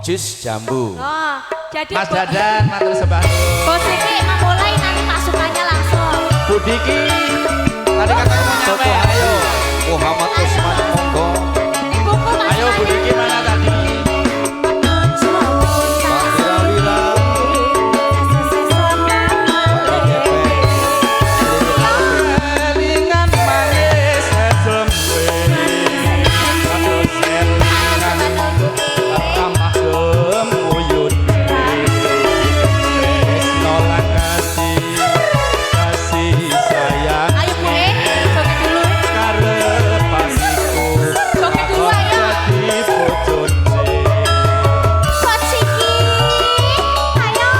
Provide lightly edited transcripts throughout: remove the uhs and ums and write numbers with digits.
jus jambu. Oh, jadi Mas Dadan matur sembah nuwun. Bos iki memulai nanti masukannya langsung. Bu Diki tadi katanya mau nyampe, ayo. Muhammad Usman monggo. Buku masukannya. Ayo Bu Diki mana tadi? Kelingan manis semwe, kados kelingan ramah gemuyun. Tresno lan kasih sayang. Ayo Bu, joget dulu. Karepaniku Joget dulu ayo. dadi bojone. Buat Siki. Ayo.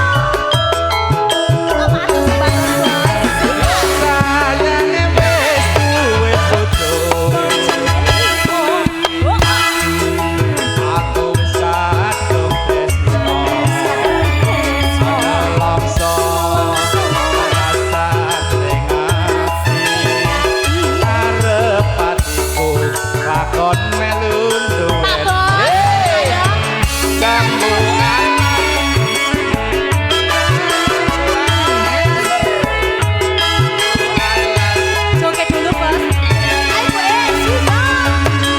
Apa tuh Sayange wis duwe bojo. Aku wis kadung tresno. Longso rasa ning ati. Karepaniku lakon melu Pak duwe. Bos. Ayo. Sambungan Joget dulu, Bos. Ayo Bu, Sika.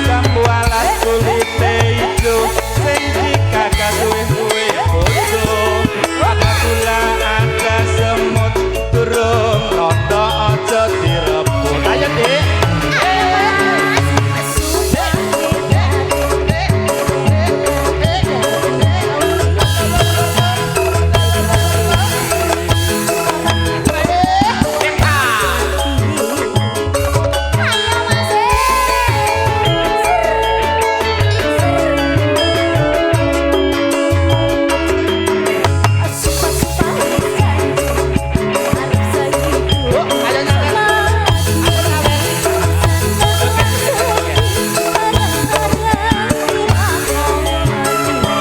Jambu alas kulite ijo sing dikagas suwe-suwe bojo. Ada gula ada semut durung rondo aja direbut. Ayo Dik.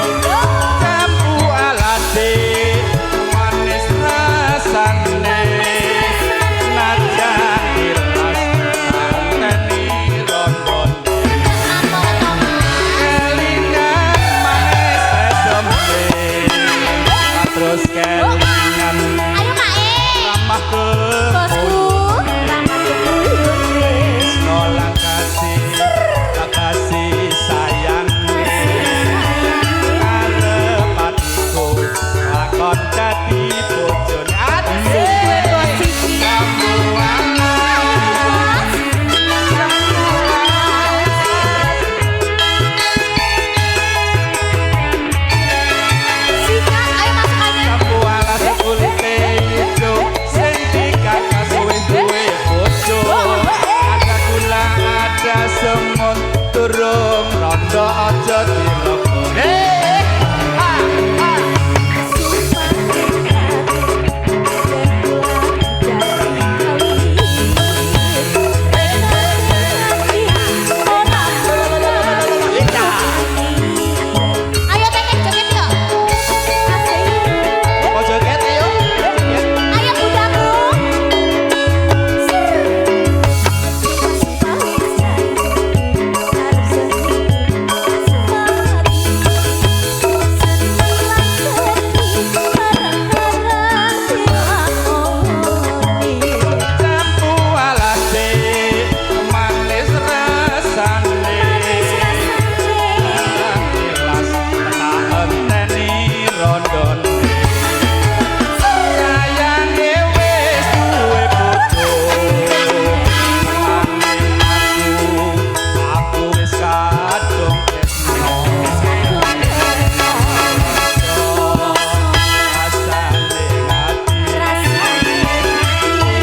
Jambu alase manis rasane najan dilas anteni rondon kelingan manis sembe terus kelingan Ayo Kak ramah Bosku. Tresno lan kasih sayang karepaniku lakon dadi bojone Sika, ayo masukannya. Jambu alas kulite ijo sing dikakas suwe-suwe bojo. Ada gula ada semut durung rondo aja direbut. Ayo Teteh joget yuk. Mau joget ayo. Joget. Ayo budaku. Jambu alase manis rasane Tilas tak enteni rondon sayange wis duwe bojo aku wis kadung tresno asale ati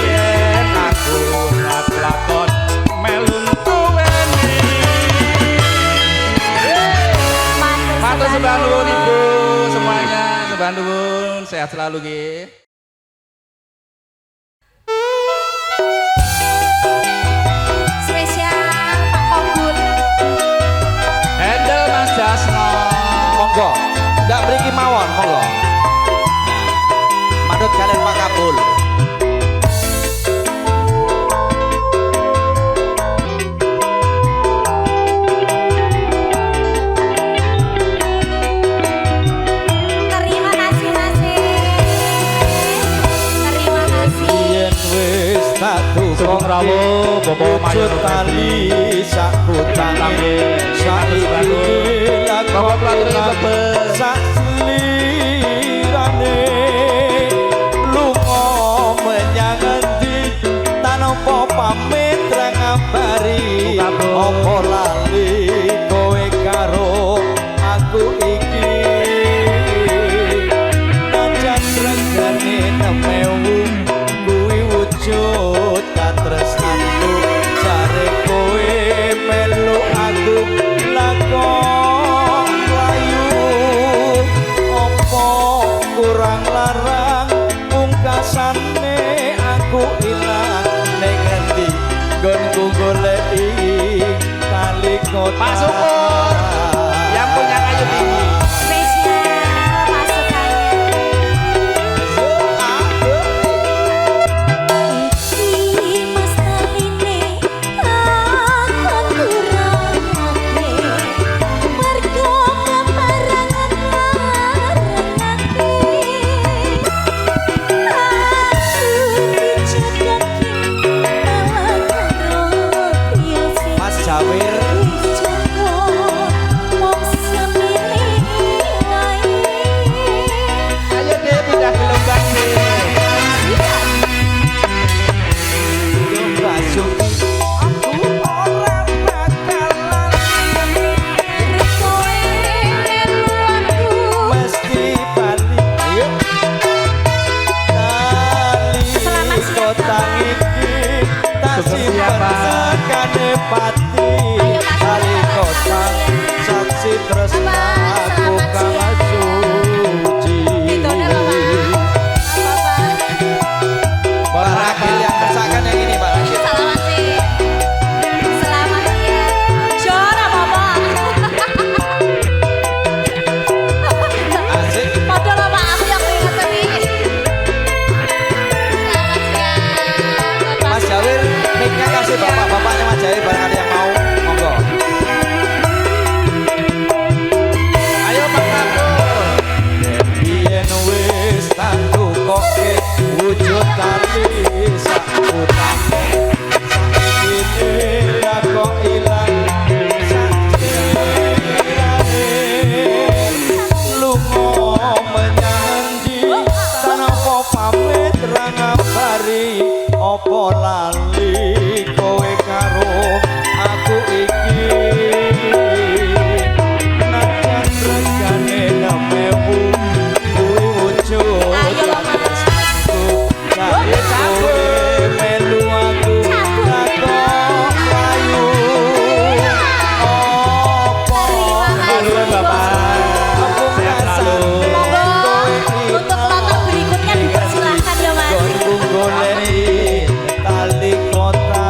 yen aku nglakon melu tuweni matur sembah nuwun Ibu semuanya sembah nuwun sehat selalu nggih. Spesial Pak Kobul. Handel Mas Jasno Monggo. Ndak mriki mawon monggo. Manut kalian Pak Kabul. Sugeng rawuh Bapak wujud tali sakutangi saiki Bapak Pelatih sak slirane lunga menyang endi tanpa pamit ra ngabari apa lali kowe karo aku iki najan regane nemewu kuwi wujud katresnanku jare kowe melu aku lakon layu opo kurang larang pungkasane aku ilang ning endi nggonku goleki kali kota Pak Syukur yang punya kayu tinggi. Spesial pasukannya. Iki mustaline takon kurangake mergo keparangan larangake aku dicedhaki malah karo biasa Mas Jawir Ayo deh pindah ke lembang deh. Basuki aku ora bakalan mesti bali ayo tali kota iki tasih persakane pati tali kota saksi tresna aku kang suci Pak Rakil yang tersangkan yang ini Pak Rakil Selamat ya. Jora Bapak. asik Padahal Bapak aku yang ingat tadi. Selamat siang. Mas Jawir mic-nya kasih bapak-bapaknya Mas Jawir barang ada yang mau monggo Ayo Pak Kapur. yen wis tak tukoke wujud tali sakutane saiki ra kok ilang sakirane lunga menyang endi tanpa pamit ra ngabari apa lali kowe karo aku iki najan regane nemewu kuwi wujud Ayo, Mama. katresnanku kaya kowe melu aku lakon layu opo Halo Bapak. Sehat selalu. Monggo untuk kelompok berikutnya dipersilahkan ya Mas. gonku goleki tali kota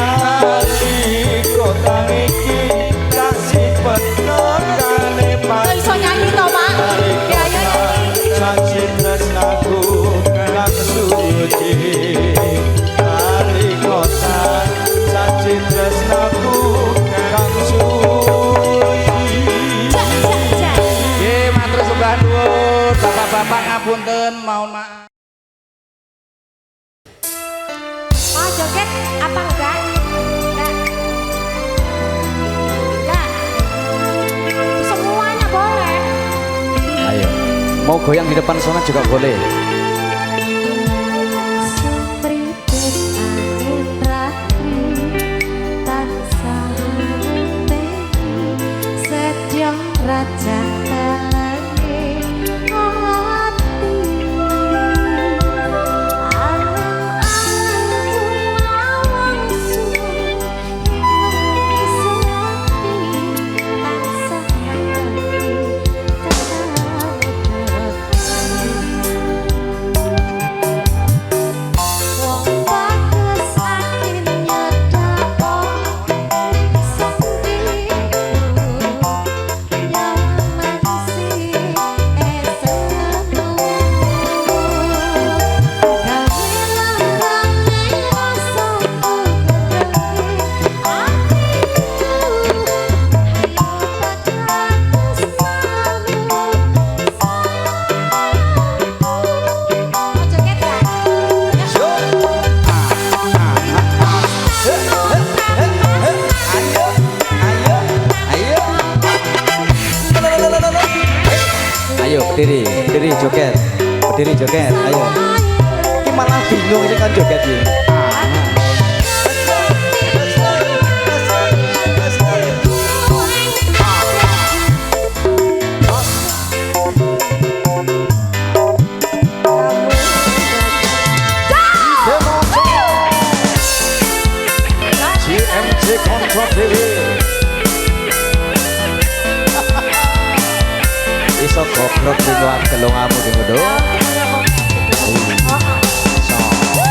tali kota iki kasih penekane Nggak iso nyanyi toh Mak. Ya ayo nyanyi. saksi tresnaku kang suci tali kota saksi tresnaku kang suci Jak jak jak. Nggih, matur sembah nuwun. Bapak-bapak ngapunten, mohon maaf. Mau joget apa enggak? Enggak. Enggak. Semuanya boleh. ayo mau goyang di depan sana juga boleh Raja Talange joget. Berdiri joget, ayo. Ini malah bingung ini kan joget ini. GMC Kontrol TV. Iso goblok di luar gelongamu di ngono. So,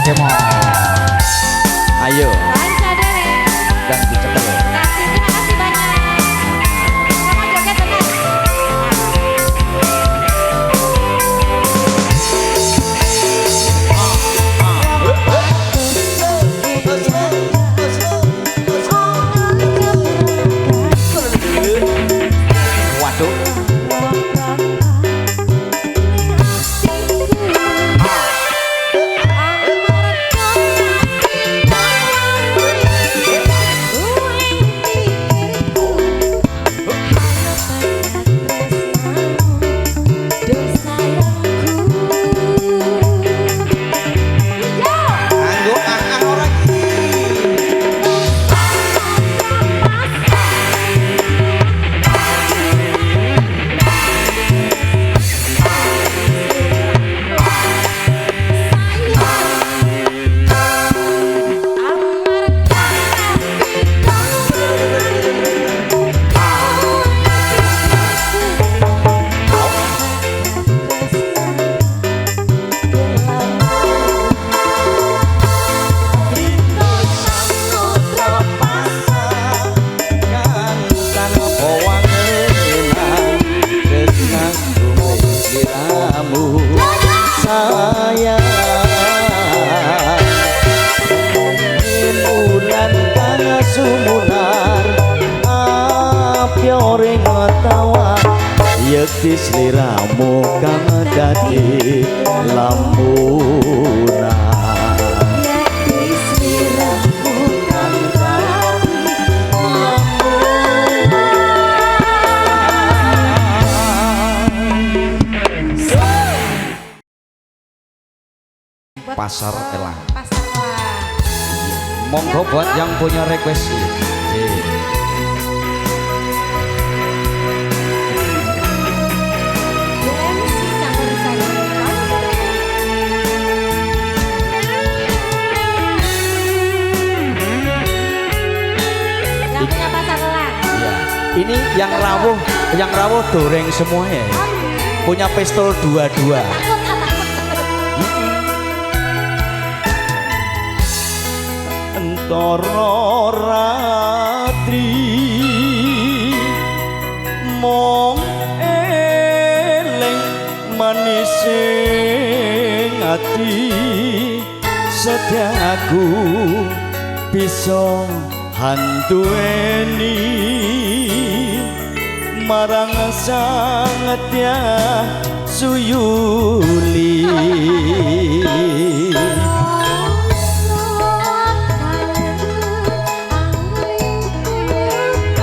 kemo. Ayo. Dan dicekel. Terima kasih banyak. Selamat joget benar. Waduh. Anggo ang ora iki. Yekti sliramu kang dadi lamunan. Yekti sliramu kang dadi lamunan. Pasar Elang. Pasar Elang. Monggo buat yang punya request. Ini yang rawuh doreng semuanya. Punya pistol dua-dua. Entara ratri mong eling manising ati setiaku bisa hantueni marang sangatnya suyuli.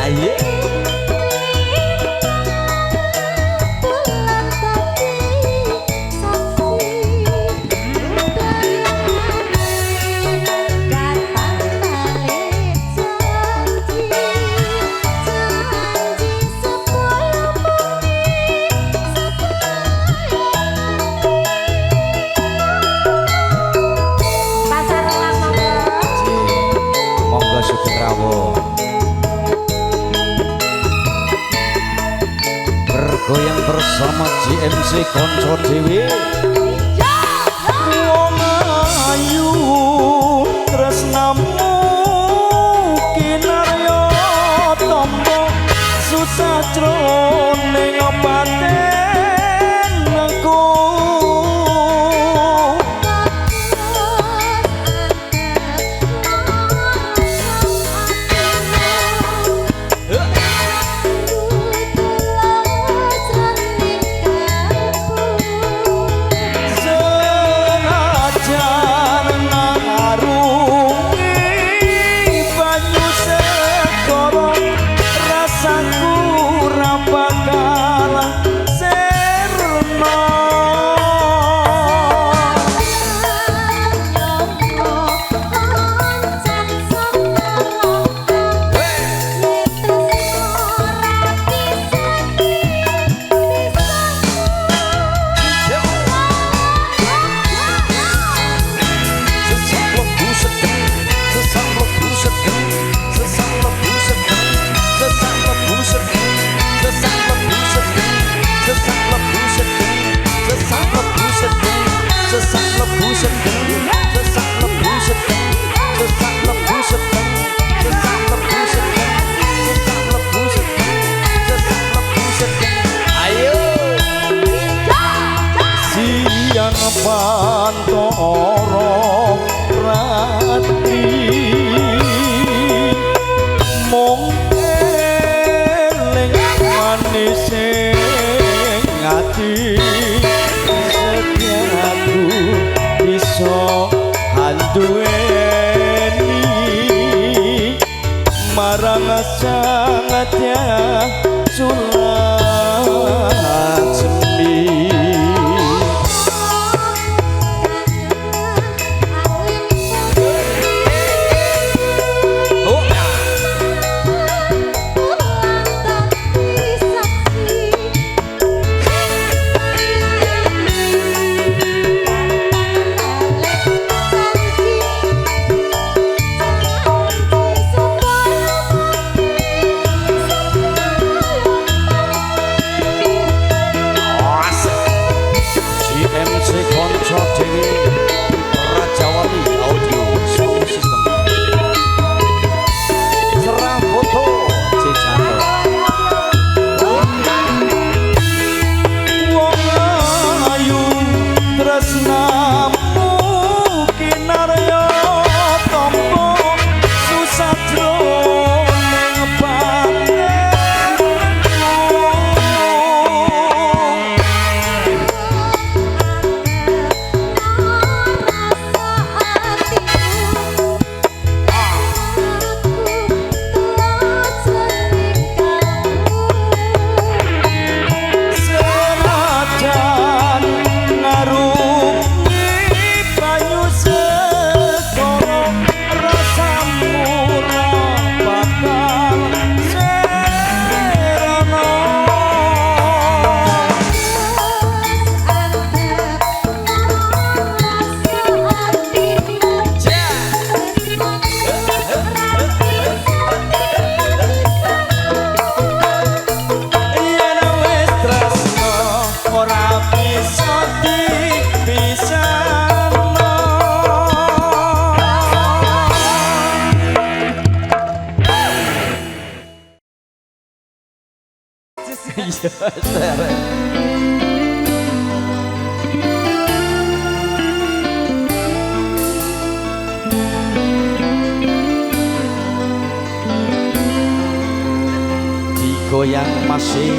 Ayo. Bergoyang bersama GMC Kontrol TV. Wong ayu tresnamu kinarya tombo susah jroning batenku. anduweni marang sangatnya sulat semi. Digoyang masih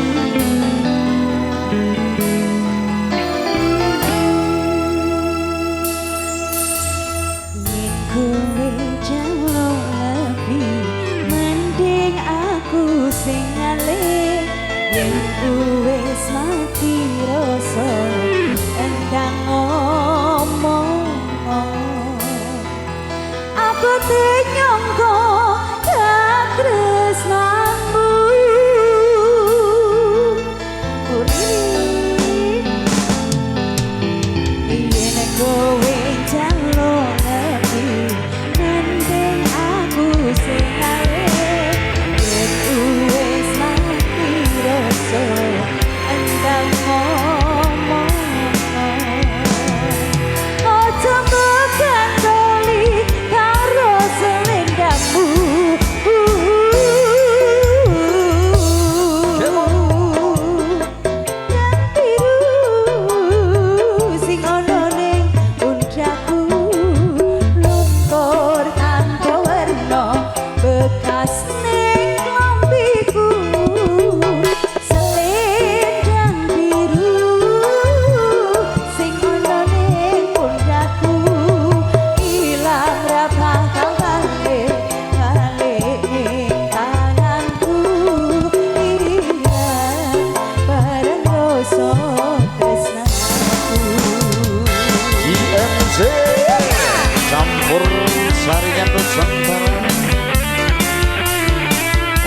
Sarinya Nusantara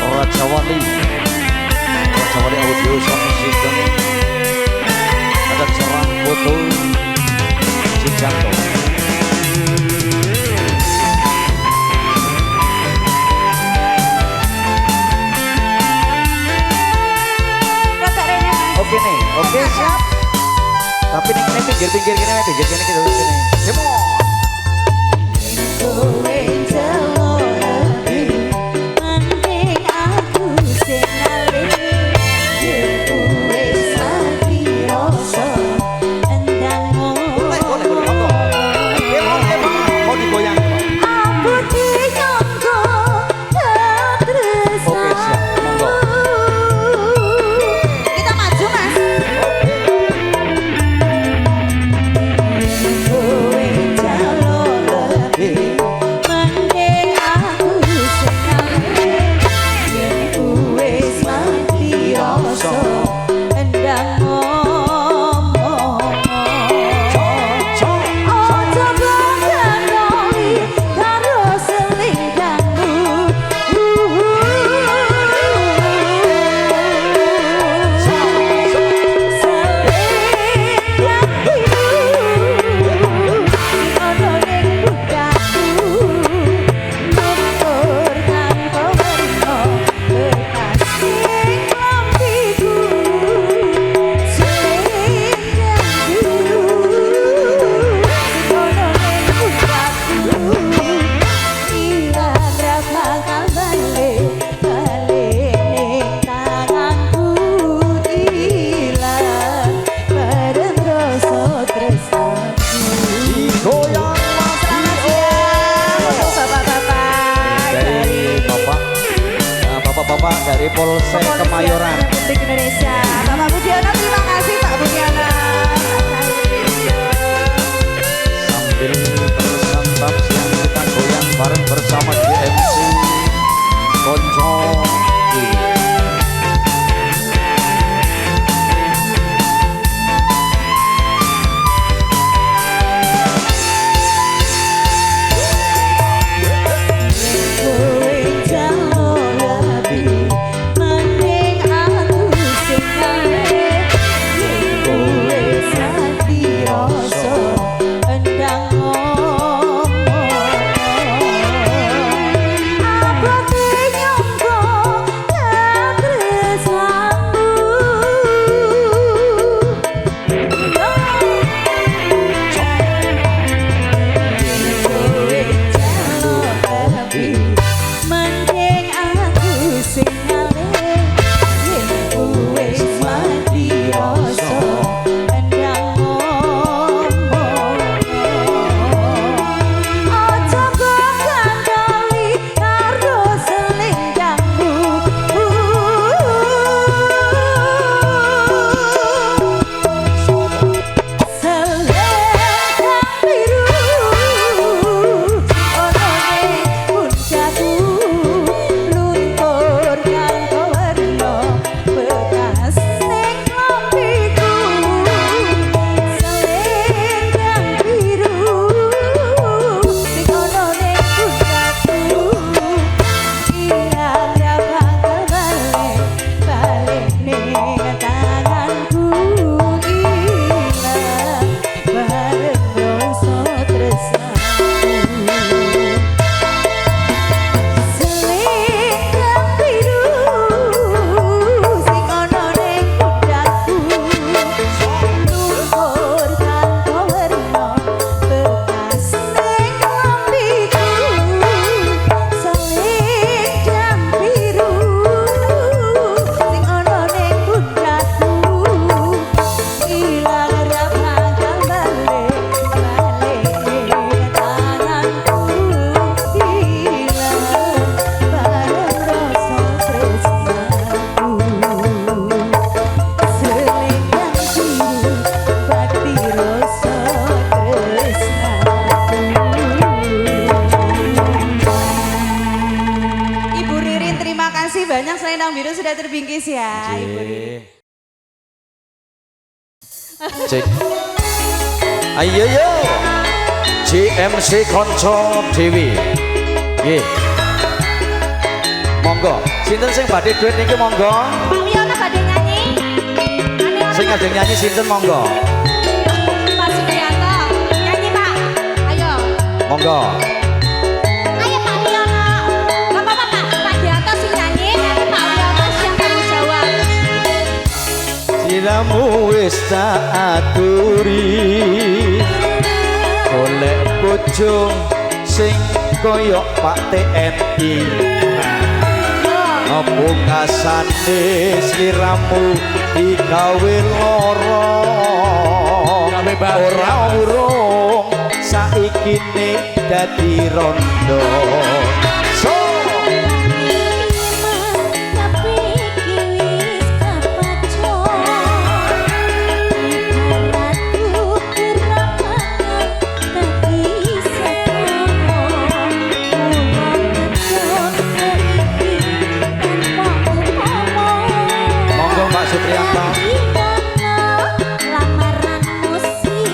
Raja Wali Audio Sound System, ada cerang foto Cijanto. Oke nih, oke siap. Tapi ini pinggir-pinggir gini, pinggir gini kita sini. Semua. Wait. di Polsek Kemayoran. Republik Indonesia. Bapak Budiono, terima kasih Pak Budiono. Sambil bersantap siang kita goyang bareng bersama GMC Konco TV. Banyak selendang biru sudah terbingkis ya, Ibu. Cek. Ayo yo. GMC Konco TV. Nggih. Monggo, sinten sing badhe duet niki monggo? Pak Wiono badhe nyanyi. Sing ajeng nyanyi sinten monggo? Pak Supriyanto, nyanyi Pak. Ayo. Monggo. Ayo Pak Wiono. Gak apa-apa Pak, Pak Dianto sing nyanyi, nanti Pak Wiono yang tanggung jawab. Siramu wis tak aturi golek bojo sing koyok Pak TNI. Apa ngasane sliramu digawe lara ora urung saiki nek dadi rondo.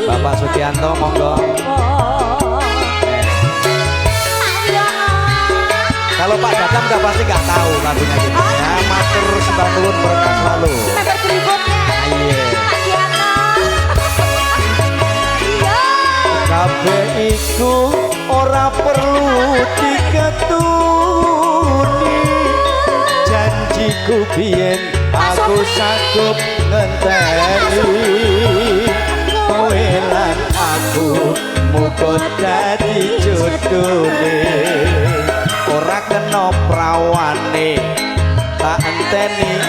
Bapak Supriyanto monggo. Kalau Pak Dadang udah pasti nggak tahu lagunya gitu ya. Matur sembah nuwun berkah selalu. Member berikutnya. Iya. Pak Dianto. Iya. Kabeh iku ora perlu diketuni. Janjiku biyen aku sanggup ngenteni. Kowe lan aku muga dadi jodone. Ora kena prawane tak enteni.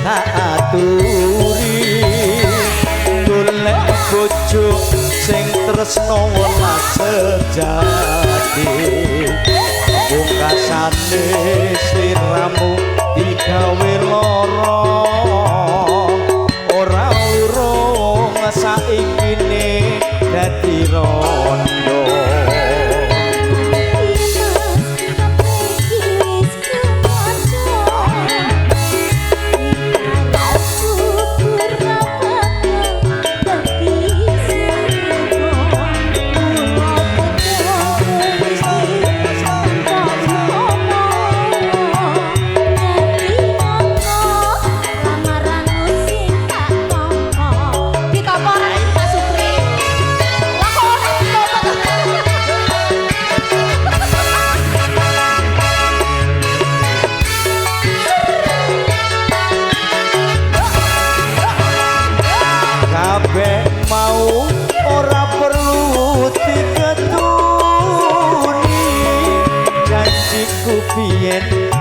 tak aturi golek bojo sing tresno welas sejati pungkasane sliramu digawe lara ora urung saikine dadi rondo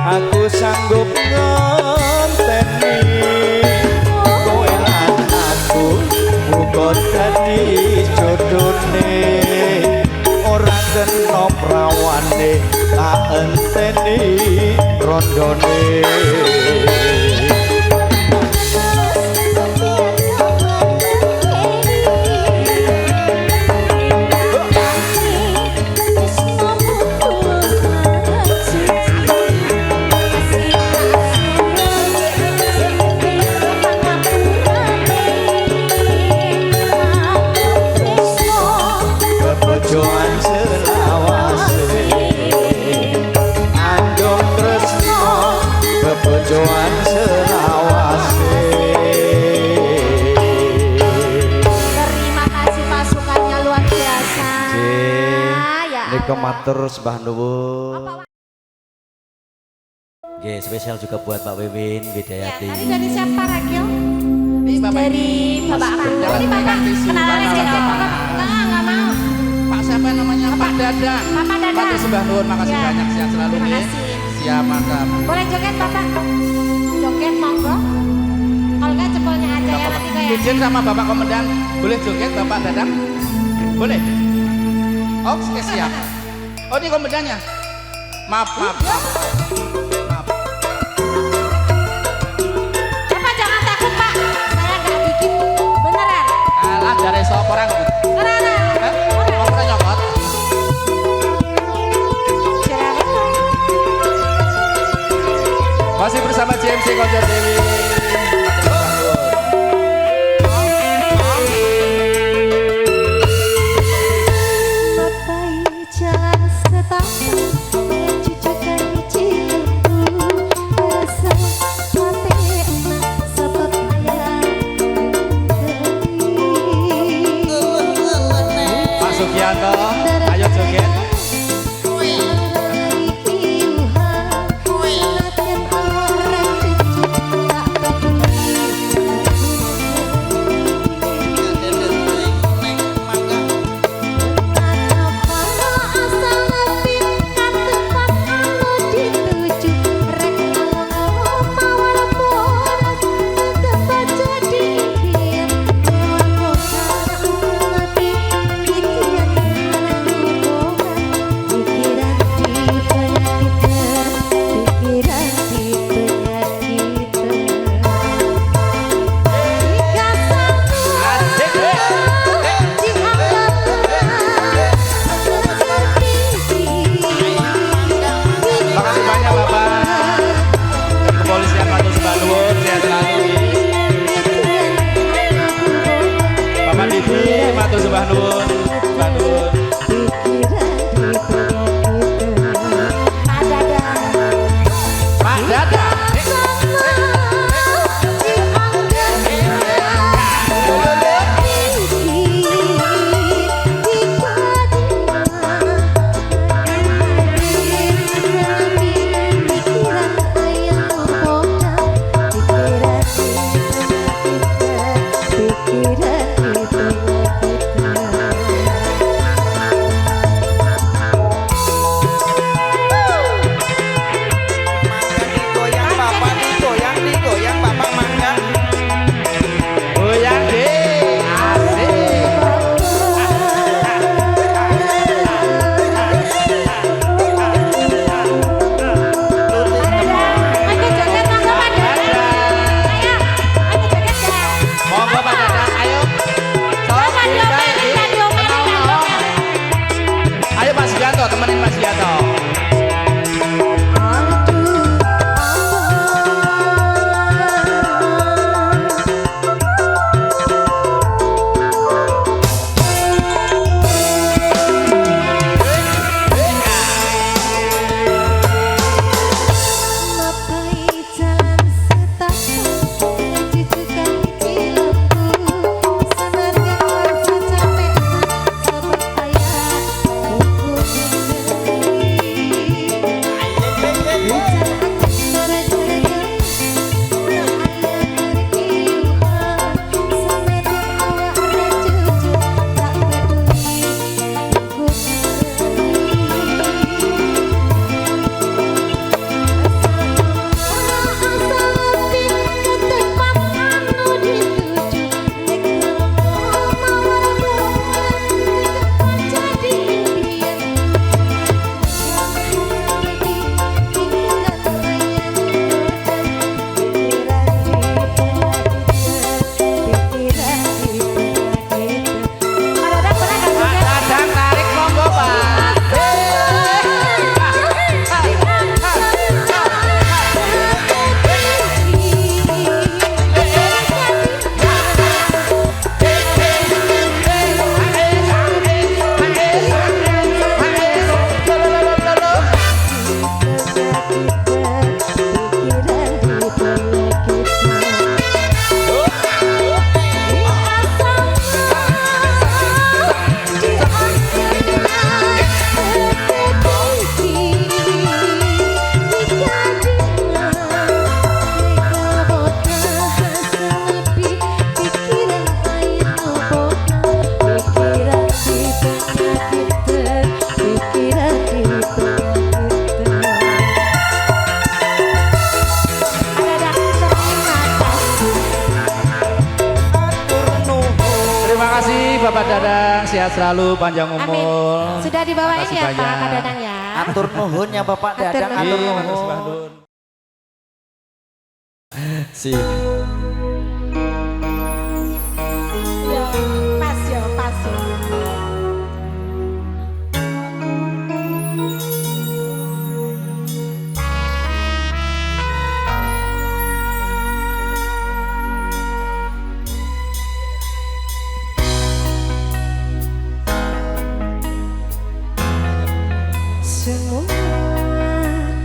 aku sanggup ngenteni kowe lan aku muga dadi jodone ora kena prawane tak enteni rondone Joan selawase. Terima kasih pasukannya luar biasa. Ya. Nika matur sembah nuwun. Nggih, spesial juga buat Pak Wiwin Widayati. Ya, tadi dari siapa Ragil? Bapak Dari Bapak Ragil. Ini Bapak kenalan aja ya. Enggak mau. Pak siapa namanya? Pak Dadang. Bapak Dadang. Matur sembah nuwun, makasih Ya. banyak, sehat selalu Terima nih. kasih. Siap, mantap. Boleh joget Bapak? Joget monggo. Kalau enggak cepolnya aja ya nanti kayak. Izin sama Bapak Komandan, boleh joget Bapak Dadang? Boleh? Oke, siap. Oh, ini komandannya. Maaf. Bapak jangan takut Pak. Saya enggak bikin beneran. Alah, dari sop orang. Beneran. Hah? Orang nyokot. Masih bersama JMC Konser Dewi. Pak Sugianto, ayo joget. Terima kasih Bapak Dadang, sehat selalu, panjang Amin. umur. Sudah dibawain Makasih ya Pak banyak. Kak Dadang ya. Atur nuhun ya Bapak Atur Dadang, nuhun. atur Iya, Mas nuhun. Bahdun. Si Ya, pas ya, pas ya. Semua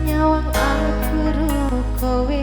nyawang aku kowe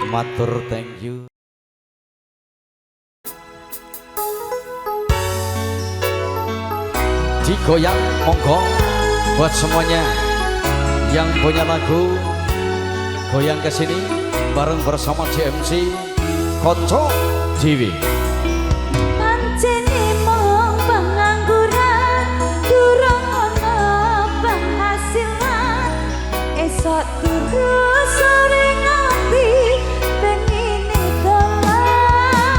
Matur thank you. Digoyang monggo buat semuanya yang punya lagu goyang ke sini bareng bersama JMC Konco Jiwi. Pancene mong pengangguran durung ana penghasilan esok turu sore ngopi pengine dolan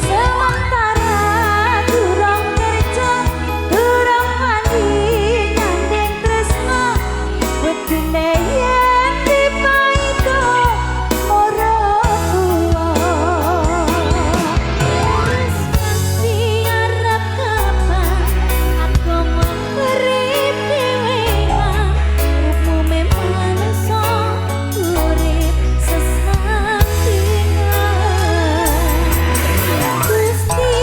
sementara durung kerja durung mandi nyandeng tresno wedine yen dipaito moro tuwa. Siarep kapan aku urip dhewean umume manungsa urip sesambingan Gusti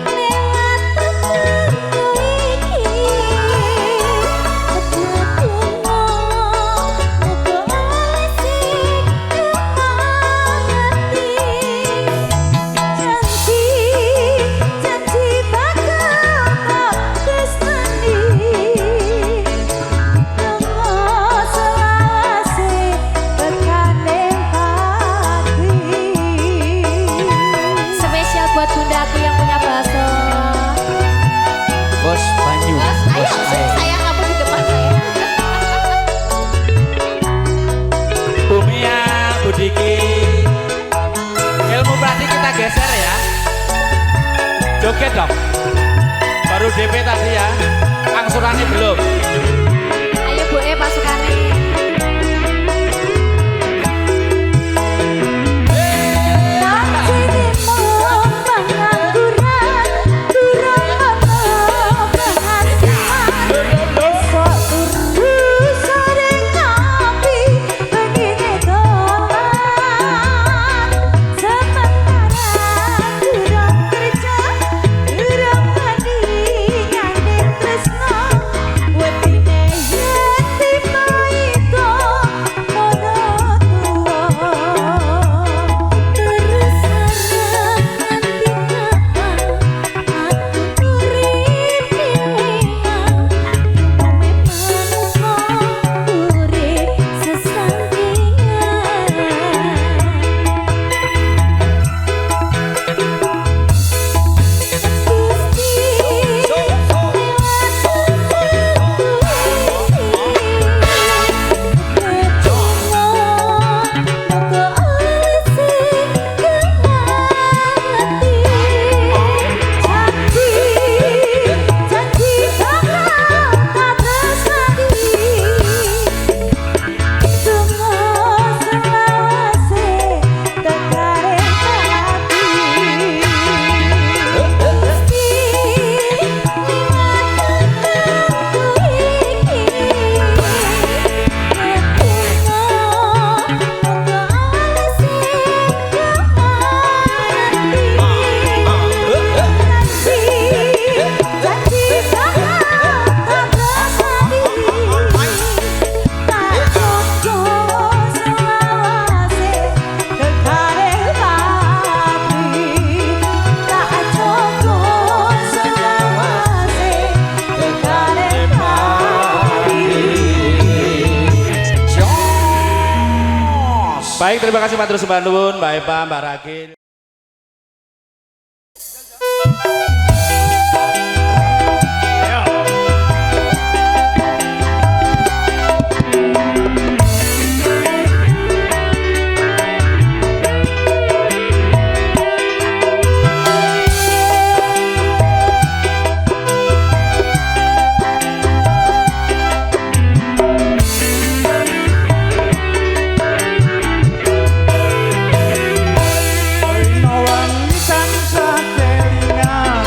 lewat tengku iki betulno muga asik kemangati janji bakal tak tresnani nongo selawase bekaning hati. Spesial buat bundaku yang punya bakso. Bos Banyu. Bos, ayo saya kamu di depan saya. Bumia, Budiki. Ilmu praktik kita geser ya. Joget dong. Baru DP tadi ya. Angsurannya belum. Ayo Bu pasukannya. Pancene mong pengangguran durung ana penghasilan esok turu sore ngopi pengine dolan sementara durung kerja durung mandi nyandeng tresno wedine yen dipaito moro tuwa. Terus harap nanti kapan aku urip dhewean umume manungsa urip sesambingan Gusti lewat tengku Baik, terima kasih Matur Sembah Nuwun, Mbak Eva, Mbak Ragil. Nawan tansah kelingan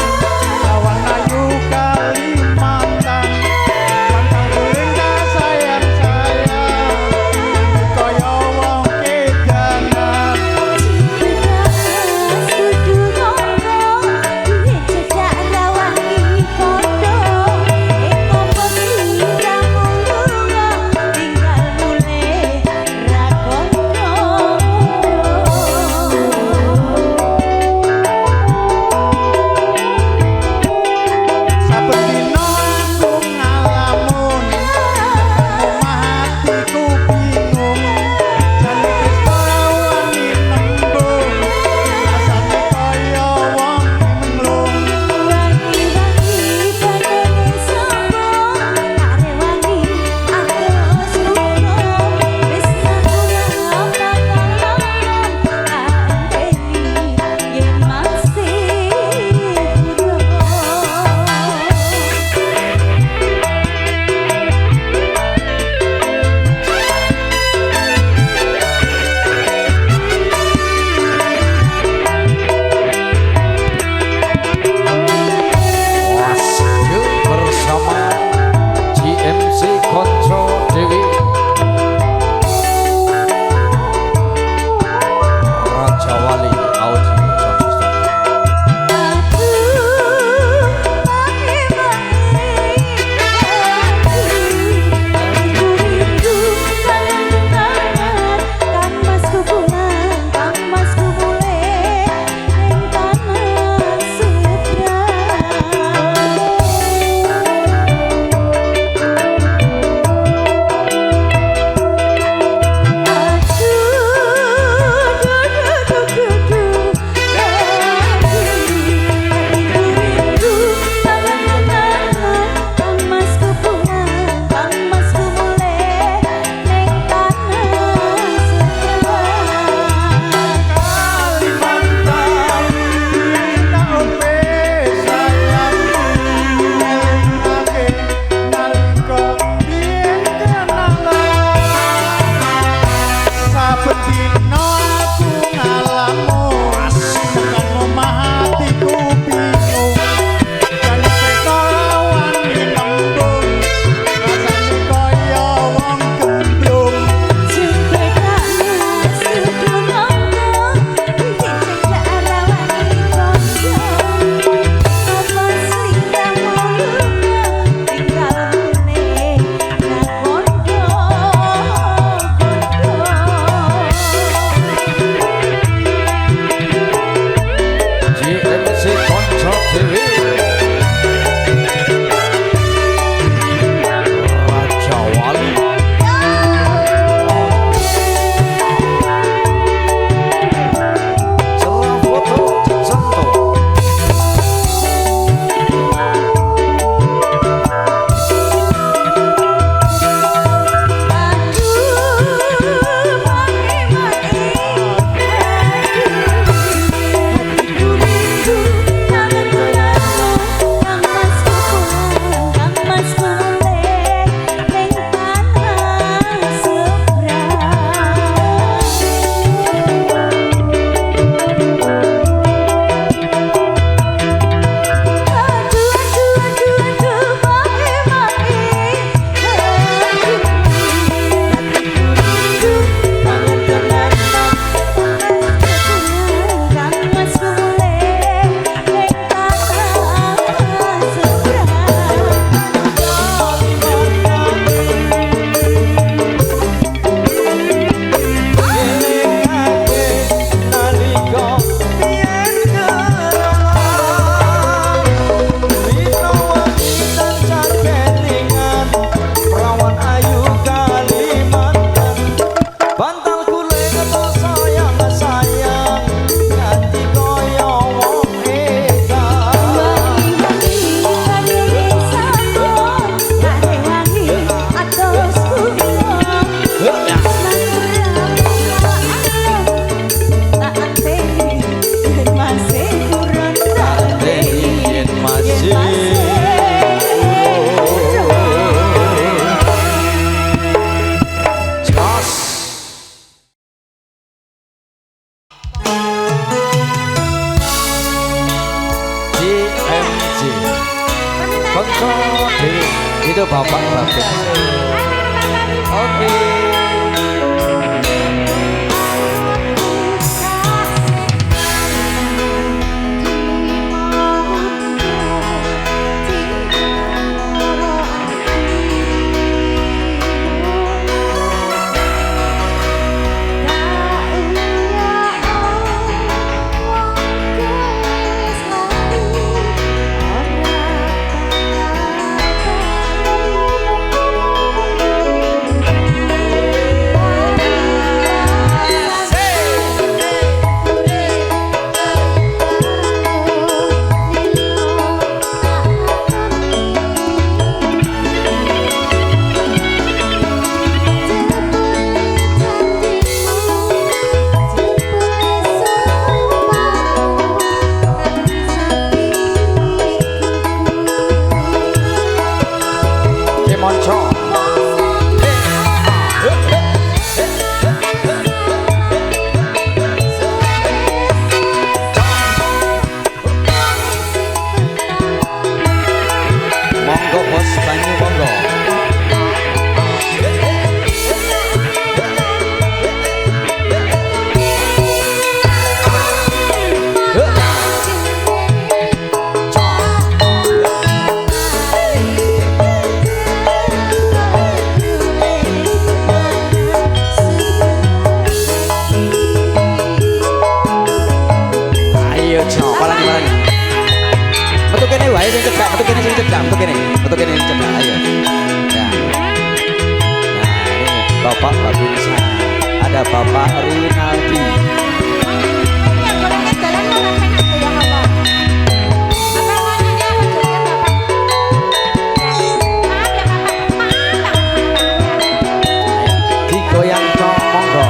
Itu bapak bapak. Oke. Bapak Babinsa, ada Bapak Rinaldi. Digoyang dong, monggo.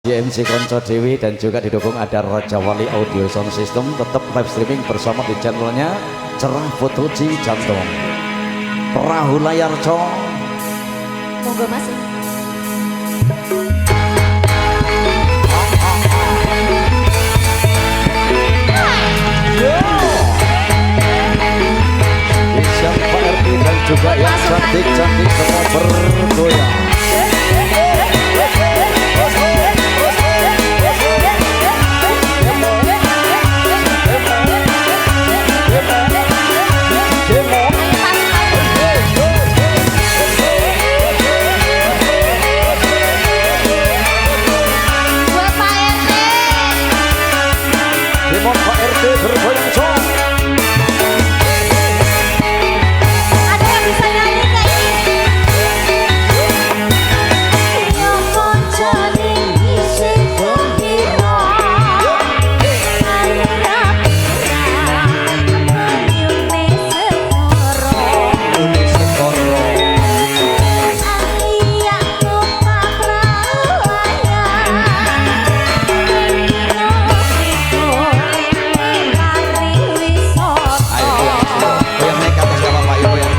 JMC Konco Dewi dan juga didukung ada Raja Wali Audio Sound System, tetap live streaming bersama di channelnya Cerah Foto Ci Jantung. perahu layar cong. Monggo Mas. Siapa RT dan juga yang cantik-cantik semua bergoyang. Buat Pak RT. Demon Pak RT bergoyang cong. Ada yang bisa nyanyi kayak ini? Yang koncone isih gembira. Aira pira menyune sekoro. Aku pakraya. Ayo goyang naik ke atas gak apa-apa, yuk goyang.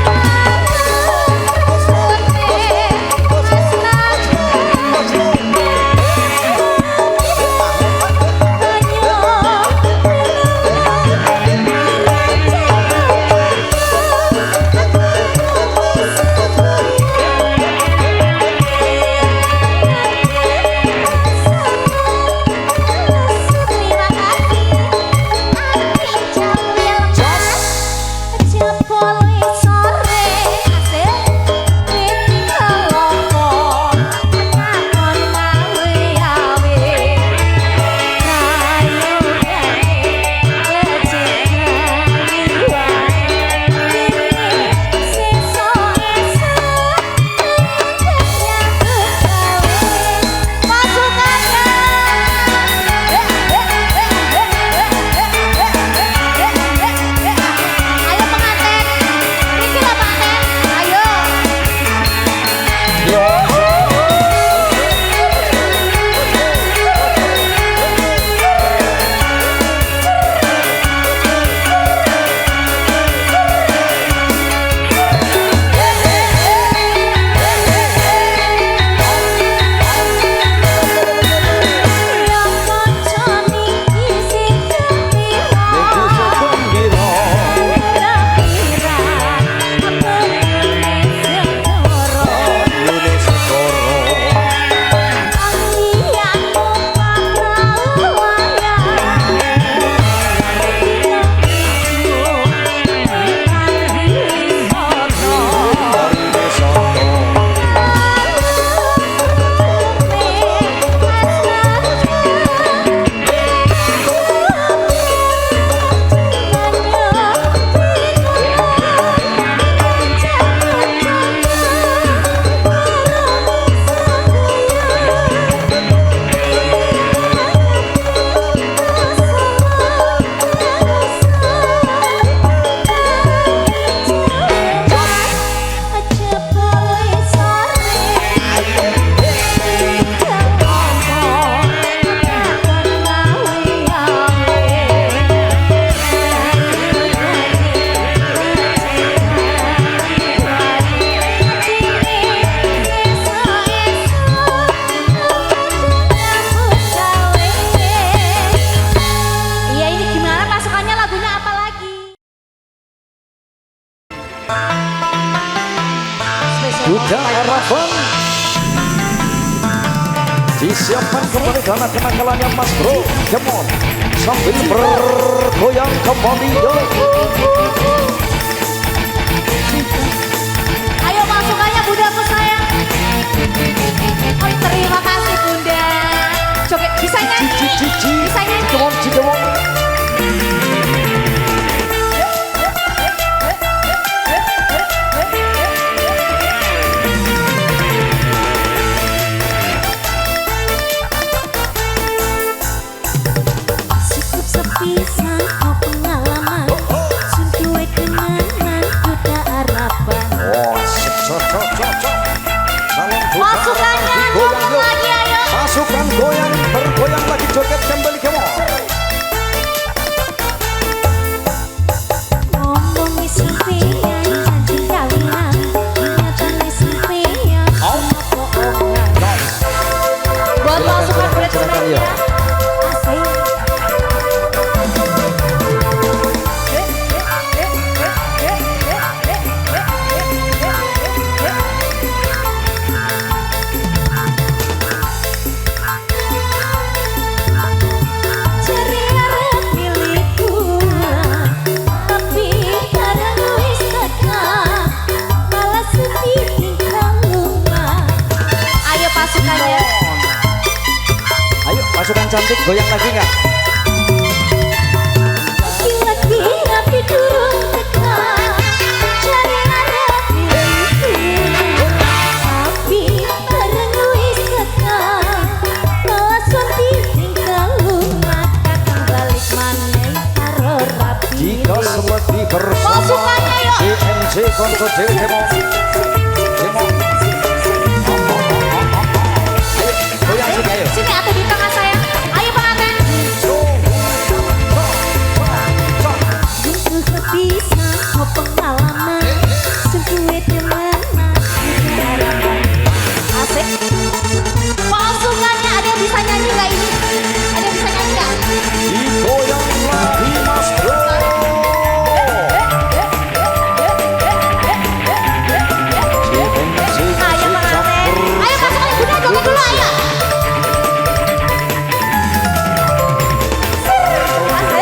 Ayo pengantin, Riki lah pengantin, ayo. Yang koncone isih gembira. Kira-kira apa menyune sekoro. Aku pakraya. Iya, ini gimana pasukannya, lagunya apa lagi? Sudah harapan disiapkan kembali karena kenakalannya Mas Bro Demon sambil bergoyang kembali. Ayo pasukannya bundaku sayang. Oh, terima kasih bunda. Joget bisa nyanyi, bisa nyanyi. Cikemon. Cukup sepisan kau pengalaman, sun duwe kenangan kuda harapan. cantik goyang lagi nggak? Lagi rapi durung teka cari ada diriku tapi bareng wis teka malah sonti tinggal lumat kakang balik maneh karo rapi Jika selagi bersama Pasukannya, yuk. DMC Konco Dewi Demo. Ayo goyang sini ayo. sini atuh di tengah saya ayo pengantin butuh bisa mau pengalaman sesuai dengan harapan asik pasukannya ada yang bisa nyanyi nggak ini ada yang bisa nyanyi nggak Digoyang lagi Mas Bro. DMC ayo pengantin campur ayo pasukannya bunda joget dulu ayo asik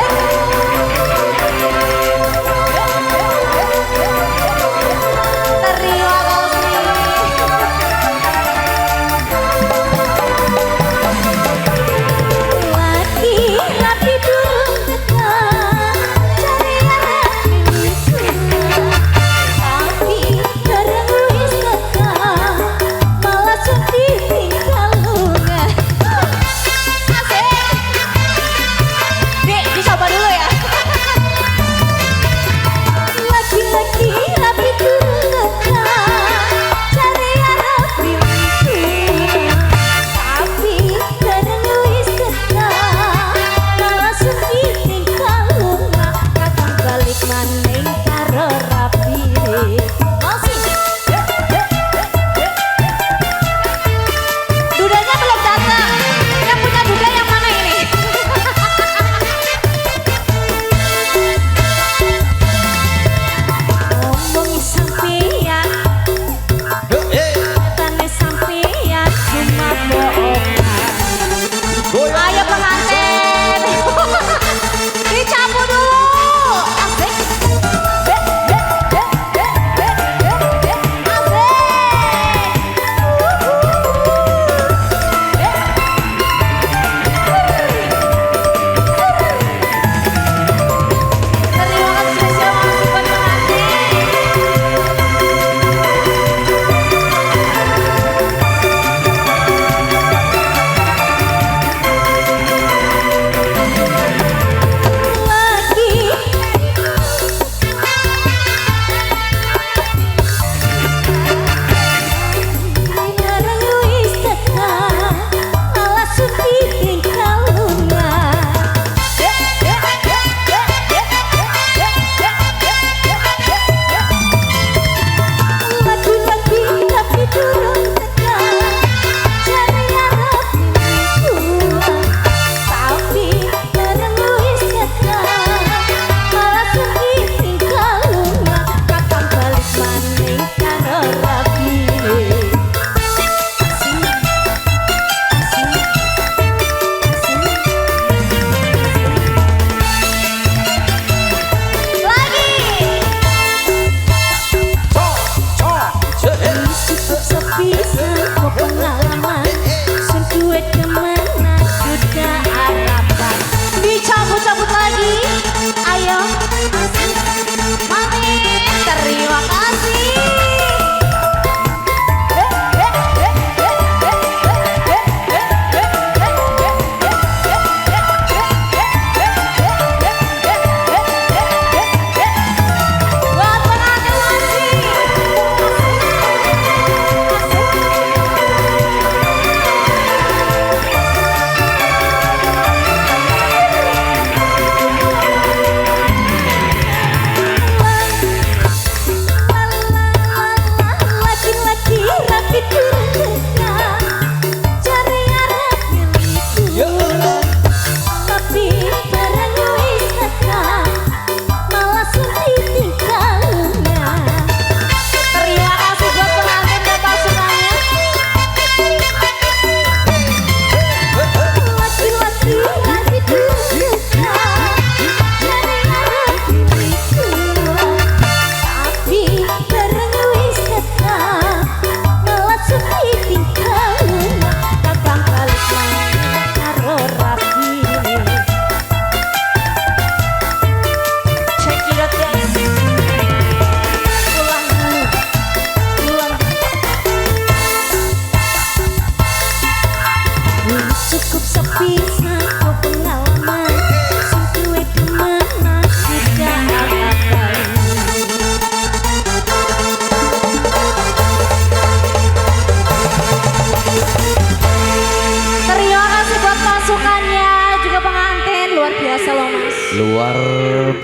Luar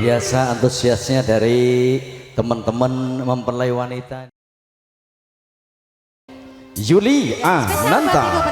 biasa antusiasnya dari teman-teman mempelai wanita. Yuli Ananta.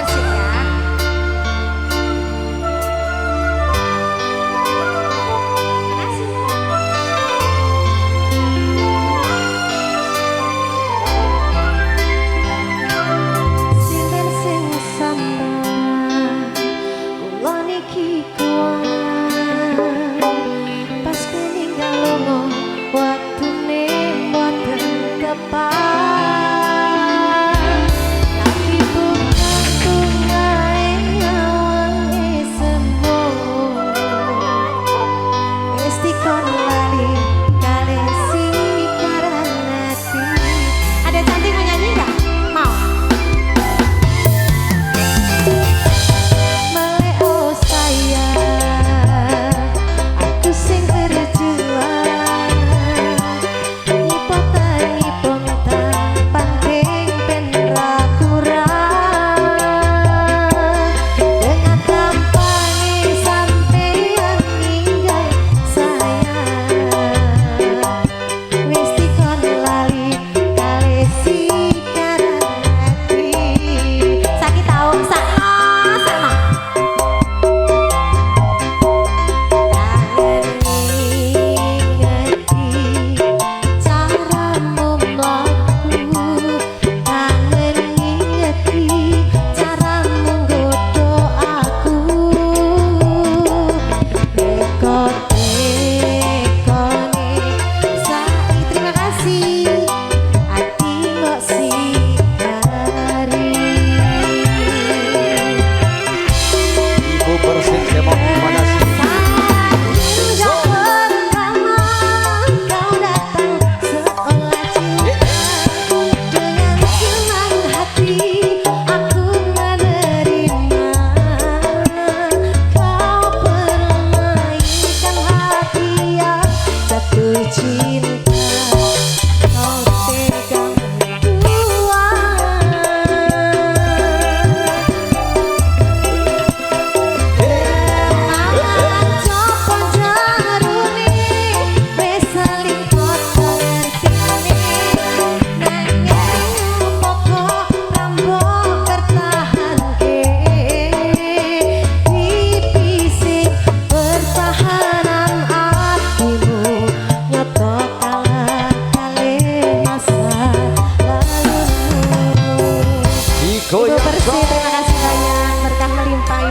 Ibu Persik ya.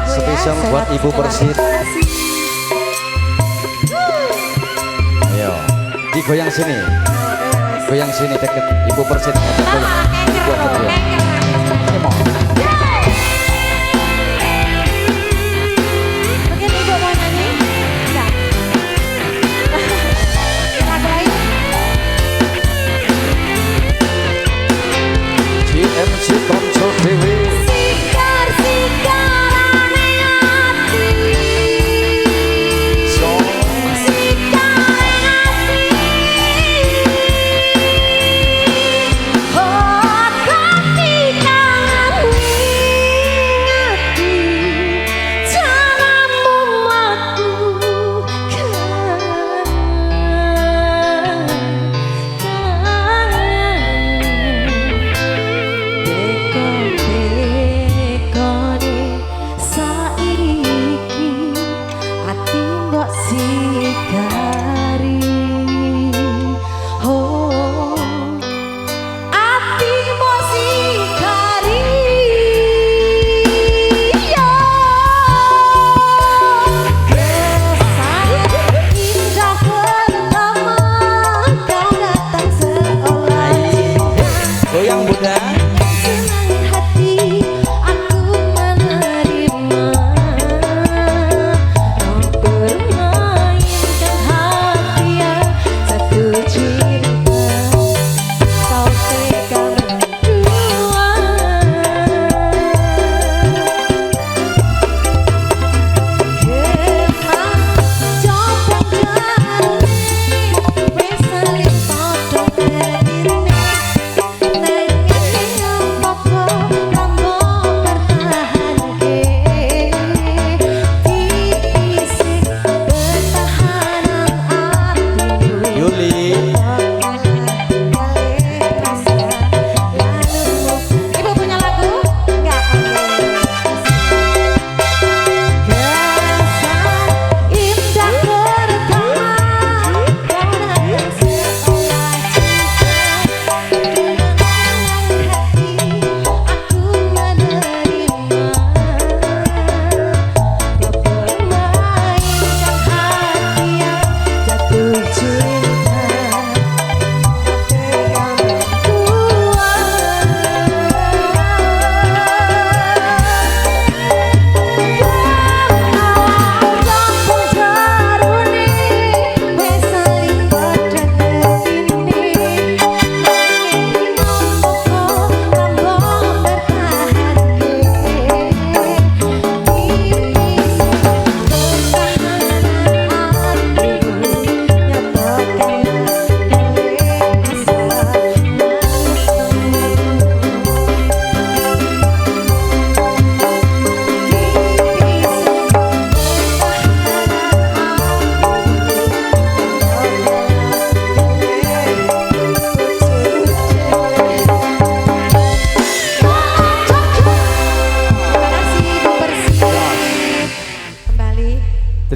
Spesial buat Ibu Persik. Ayo, digoyang sini. Goyang sini deket Ibu Persik. GMC Konsol Dewi.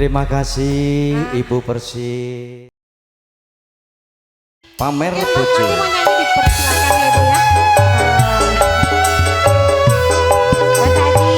Terima kasih Ibu Persi. Pamer Yang bojo. mau nyanyi dipersilakan ya Ibu ya. Buat Adi.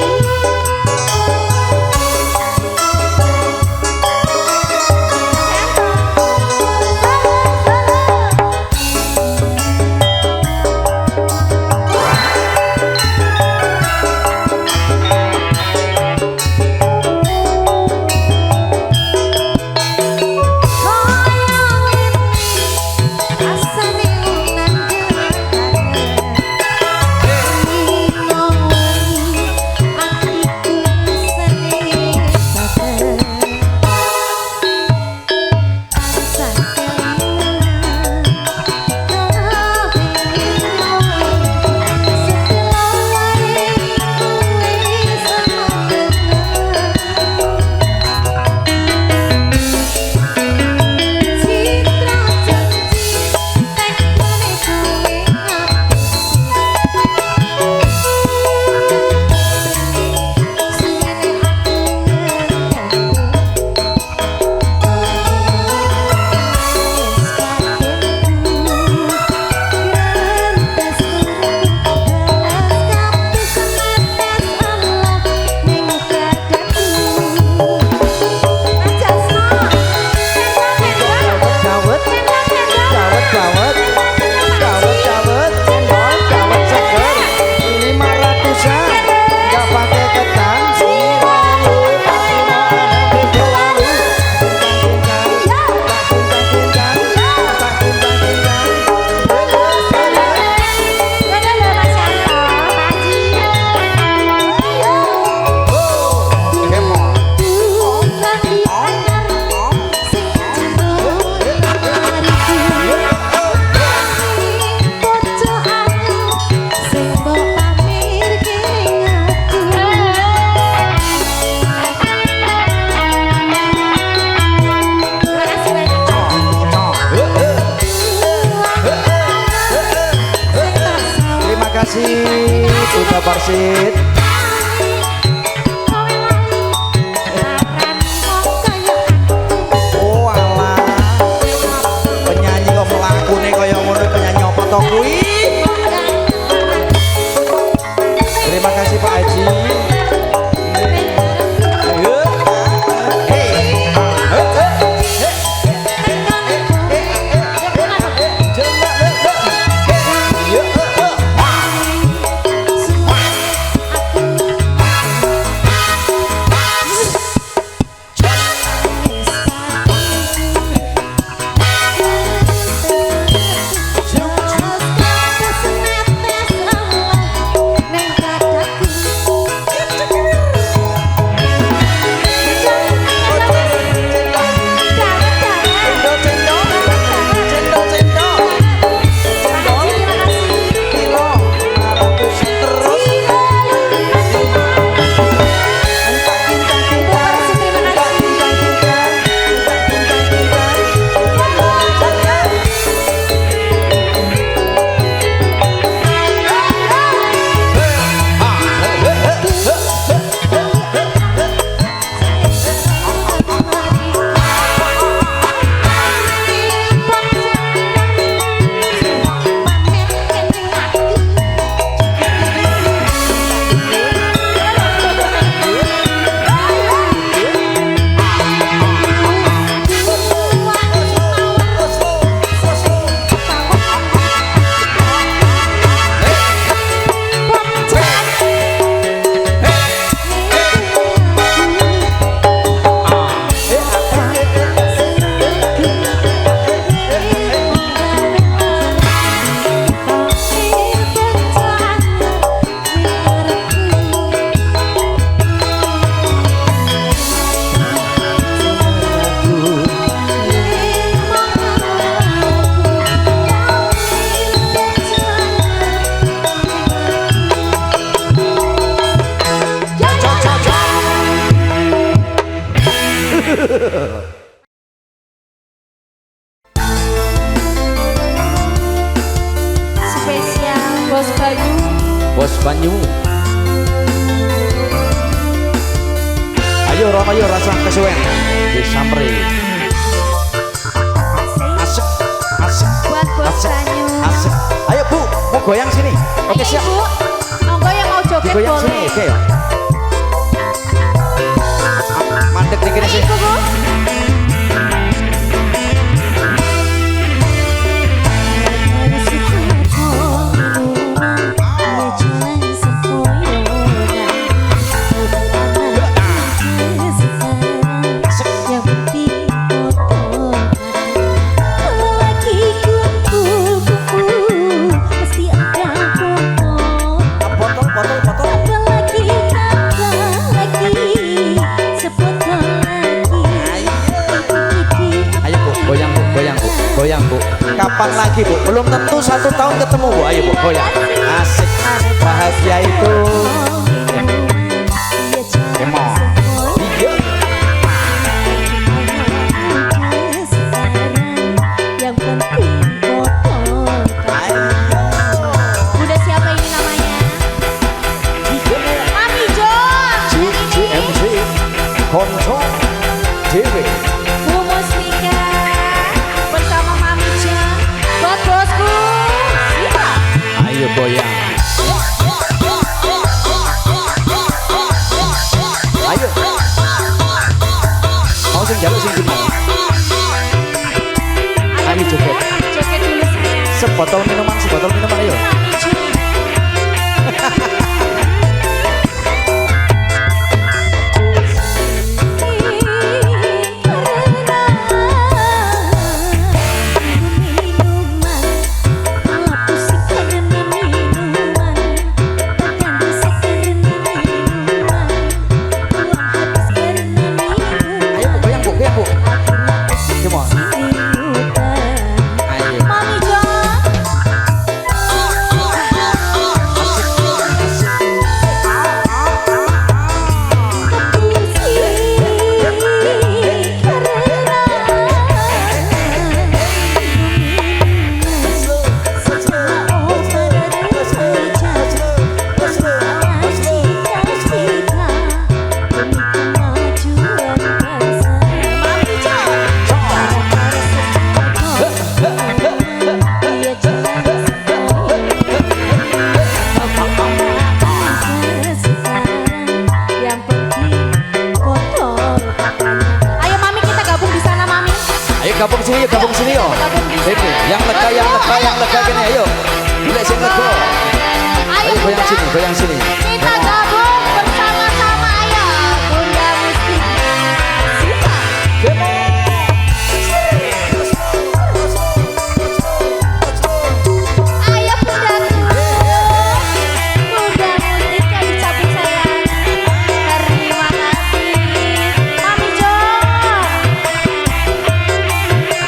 Bunda Parsit. Oh alah, penyanyi kok melakune kaya ngono, penyanyi apa to kuwi? Terima kasih Pak Haji. Spesial Bos Banyu. Bos Banyu. Ayo Rono yo rasa kesuwen. Disamri. Asik, asik, Buat bos asik, Sanyu. asik. Ayo Bu, mau goyang sini. Oke Ayo, siap. Ibu, monggo yang mau joget Goyang sini, boleh. oke ya. Mandek nih kini Ayo, sih. Ibu, Bu. Botol, botol, botol. Ayo Bu, goyang Bu, goyang Bu, goyang Bu. Kapan lagi Bu? Belum tentu 1 tahun ketemu Bu. Ayo Bu, goyang. Asik, bahagia itu. Emang. Iya. Yang penting foto. Udah siapa ini namanya? Mami Jo. GMC Konco TV. Bu Mustika bersama Mami Jo. Buat bosku. Siap. Ayo goyang. Ayo. Mau sing jaluk sing gimana? Ayo joget. Joget dulu sayang. Sebotol minuman ayo. Mami Jo. Ayo Bu, goyang Bu, goyang Bu. Come on. Ayo. Mami Jo. Ayo Mami kita gabung di sana Mami. Ayo gabung sini yuk, gabung sini yuk. Gabung di Ini sana. yang lega, yang lega, yang lega gini ayo. Bila sing lega. Ayo Ayo goyang Bunda, sini, goyang sini. kita gabung bersama-sama ayo Bunda Mustika. Siap. Ayo Bundaku. Bunda Mustika dicabut sayang. Terima kasih. Mami Jo. Bunda Mustika.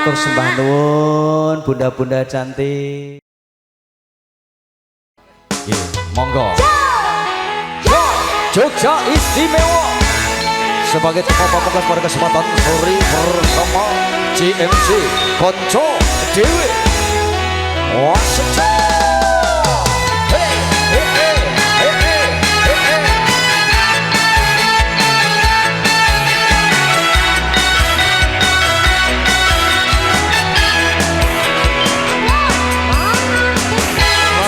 Matur sembah nuwun bunda-bunda cantik. Nggih, monggo. Jogja istimewa sebagai tokoh pamungkas pada kesempatan sore bersama JMC Konco Dewi.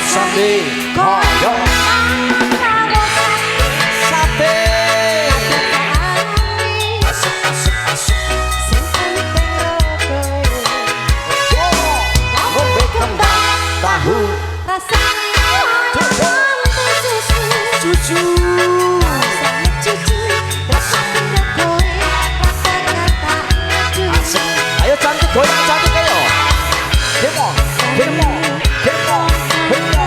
Sate kaya sate asik asik asik ngombe kembang tahu rasa cucu asik. Ayo cantik goyang cantik ayo. Demo demo demo demo demo.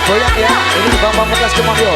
Goyang ya, ini Bang Pamungkas Kemangyo.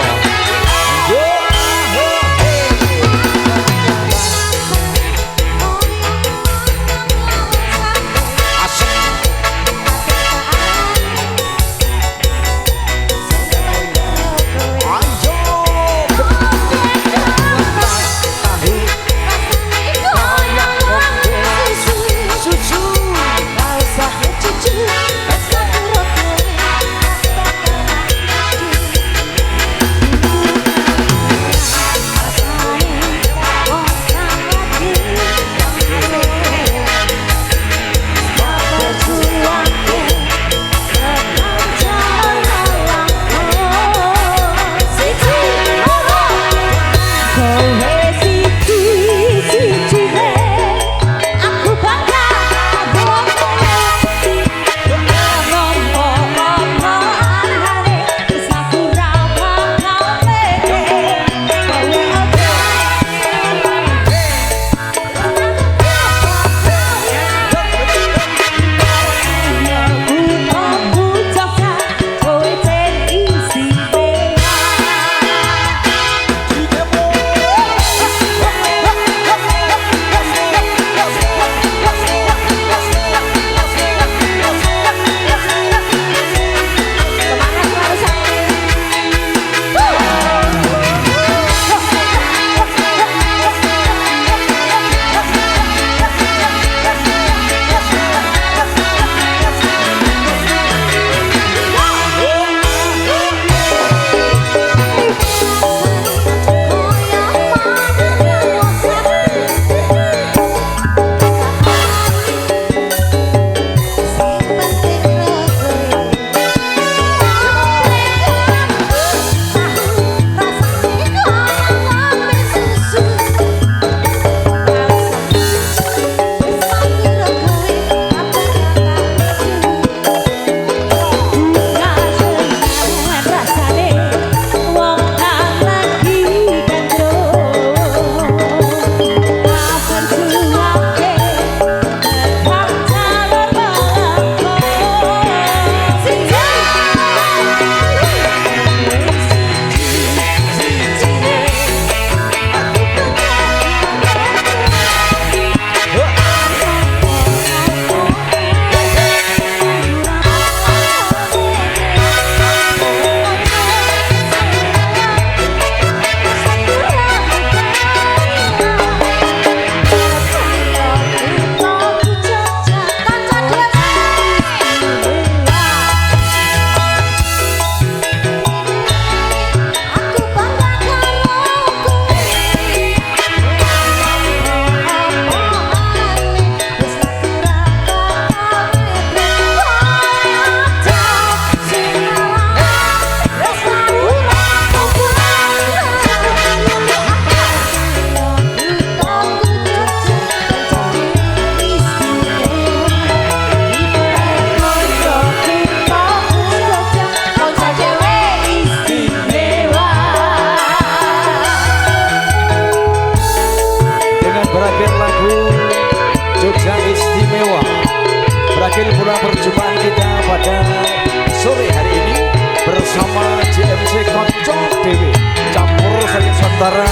Konco Dewi campur sari Nusantara.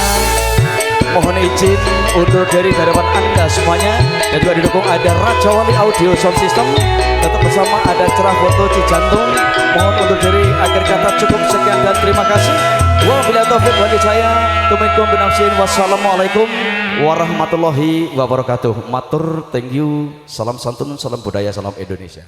Mohon izin undur dari hadapan Anda semuanya, dan juga didukung ada Raja Wali Audio Sound System, tetap bersama ada Cerah Foto Cijantung. Mohon undur diri, akhir kata cukup sekian dan terima kasih. Wabillahi taufiq wal hidayah. Tuminkum binafsin. Wassalamualaikum warahmatullahi wabarakatuh. Matur, thank you. Salam santun, salam budaya, salam Indonesia.